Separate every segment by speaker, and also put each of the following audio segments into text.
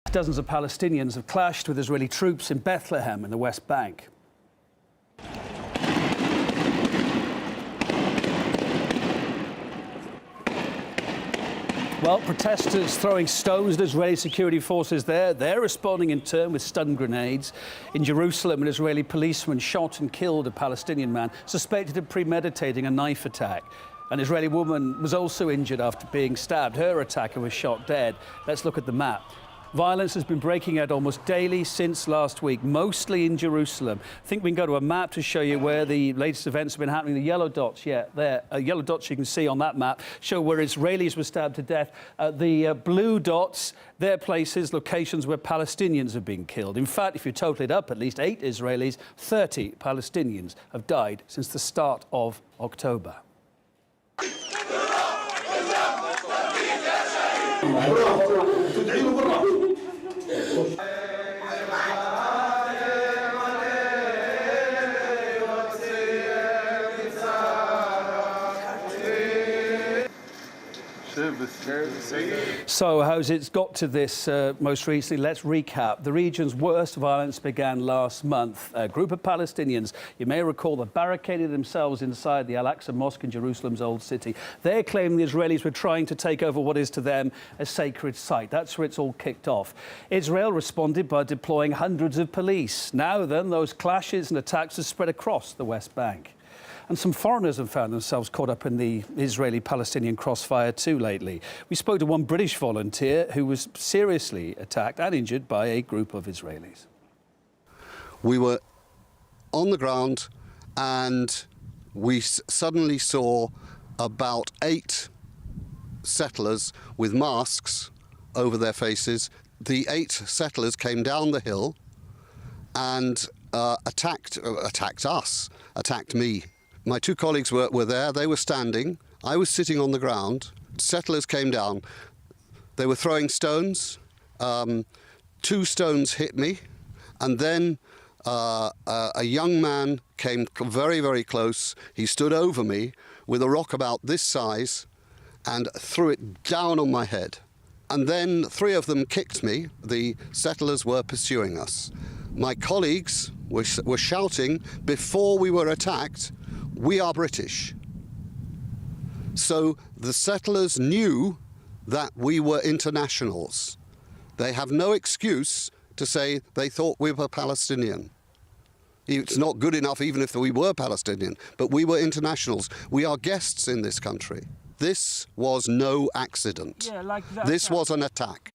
Speaker 1: Dozens of Palestinians have clashed with Israeli troops in Bethlehem in the West Bank. Well, protesters throwing stones at Israeli security forces there. They're responding in turn with stun grenades. In Jerusalem, an Israeli policeman shot and killed a Palestinian man suspected of premeditating a knife attack. An Israeli woman was also injured after being stabbed. Her attacker was shot dead. Let's look at the map. Violence has been breaking out almost daily since last week, mostly in Jerusalem. I think we can go to a map to show you where the latest events have been happening. The yellow dots, there. Yellow dots you can see on that map show where Israelis were stabbed to death. The blue dots, they're places, locations where Palestinians have been killed. In fact, if you total it up, at least 8 Israelis, 30 Palestinians have died since the start of October. So how's it got to this most recently? Let's recap. The region's worst violence began last month. A group of Palestinians, you may recall, they barricaded themselves inside the Al-Aqsa Mosque in Jerusalem's Old City. They claim the Israelis were trying to take over what is to them a sacred site. That's where it's all kicked off. Israel responded by deploying hundreds of police. Now then, those clashes and attacks have spread across the West Bank. And some foreigners have found themselves caught up in the Israeli-Palestinian crossfire too lately. We spoke to one British volunteer who was seriously attacked and injured by a group of Israelis.
Speaker 2: We were on the ground and we suddenly saw about 8 settlers with masks over their faces. The 8 settlers came down the hill and attacked me. My 2 colleagues were there. They were standing. I was sitting on the ground. Settlers came down. They were throwing stones. 2 stones hit me. And then a young man came very, very close. He stood over me with a rock about this size and threw it down on my head. And then 3 of them kicked me. The settlers were pursuing us. My colleagues were shouting before we were attacked, "We are British." So the settlers knew that we were internationals. They have no excuse to say they thought we were Palestinian. It's not good enough even if we were Palestinian, but we were internationals. We are guests in this country. This was no accident. Yeah, like that. This was an attack.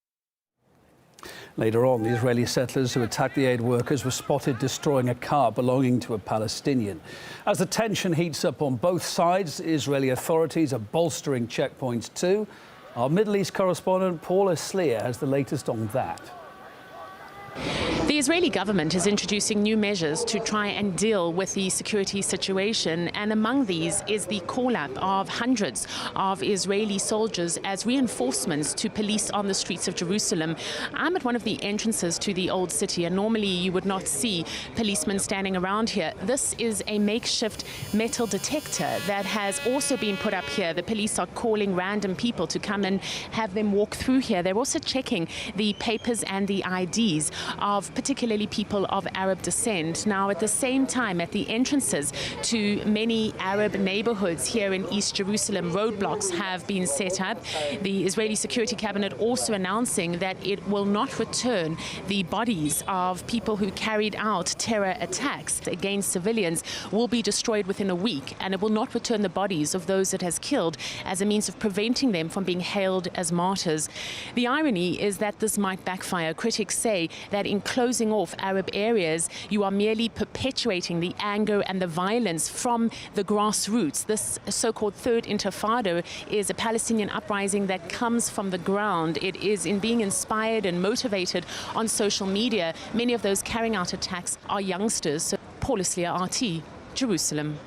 Speaker 1: Later on, the Israeli settlers who attacked the aid workers were spotted destroying a car belonging to a Palestinian. As the tension heats up on both sides, Israeli authorities are bolstering checkpoints too. Our Middle East correspondent Paula Sleer has the latest on that.
Speaker 3: The Israeli government is introducing new measures to try and deal with the security situation, and among these is the call-up of hundreds of Israeli soldiers as reinforcements to police on the streets of Jerusalem. I'm at one of the entrances to the Old City, and normally you would not see policemen standing around here. This is a makeshift metal detector that has also been put up here. The police are calling random people to come and have them walk through here. They're also checking the papers and the IDs of particularly people of Arab descent. Now, at the same time, at the entrances to many Arab neighborhoods here in East Jerusalem, roadblocks have been set up. The Israeli Security Cabinet also announcing that it will not return the bodies of people who carried out terror attacks against civilians will be destroyed within a week, and it will not return the bodies of those it has killed as a means of preventing them from being hailed as martyrs. The irony is that this might backfire. Critics say that in closing off Arab areas, you are merely perpetuating the anger and the violence from the grassroots. This so-called Third Intifada is a Palestinian uprising that comes from the ground. It is in being inspired and motivated on social media. Many of those carrying out attacks are youngsters. So, Paula Sleer, RT, Jerusalem.